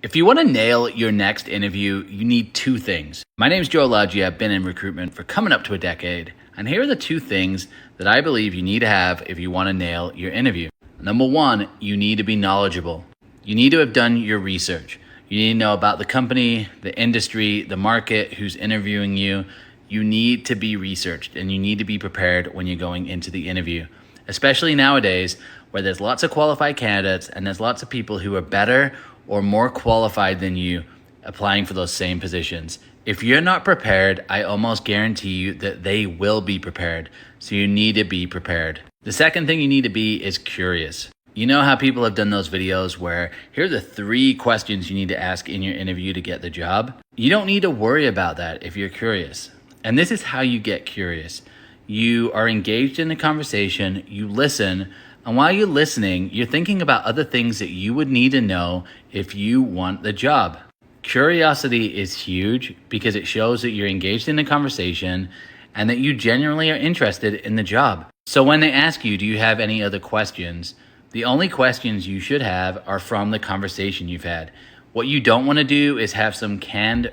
If you want to nail your next interview, you need two things. My name is Joe Lodgy. I've been in recruitment for coming up to a decade. And here are the two things that I believe you need to have if you want to nail your interview. Number one, you need to be knowledgeable. You need to have done your research. You need to know about the company, the industry, the market, who's interviewing you. You need to be researched and you need to be prepared when you're going into the interview, especially nowadays where there's lots of qualified candidates and there's lots of people who are better or more qualified than you applying for those same positions. If you're not prepared, I almost guarantee you that they will be prepared. So you need to be prepared. The second thing you need to be is curious. You know how people have done those videos where here are the 3 questions you need to ask in your interview to get the job? You don't need to worry about that if you're curious. And this is how you get curious. You are engaged in the conversation, you listen, and while you're listening, you're thinking about other things that you would need to know if you want the job. Curiosity is huge because it shows that you're engaged in the conversation and that you genuinely are interested in the job. So when they ask you, do you have any other questions? The only questions you should have are from the conversation you've had. What you don't want to do is have some canned,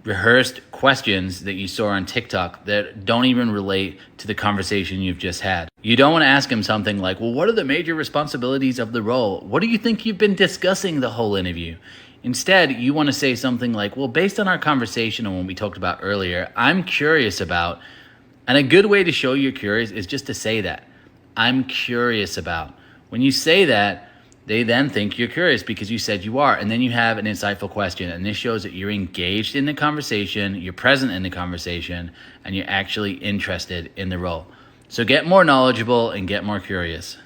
rehearsed questions that you saw on TikTok that don't even relate to the conversation you've just had. You don't want to ask him something like, well, what are the major responsibilities of the role? What do you think you've been discussing the whole interview? Instead, you want to say something like, well, based on our conversation and what we talked about earlier, I'm curious about, and a good way to show you're curious is just to say that. I'm curious about. When you say that, they then think you're curious because you said you are, and then you have an insightful question, and this shows that you're engaged in the conversation, you're present in the conversation, and you're actually interested in the role. So get more knowledgeable and get more curious.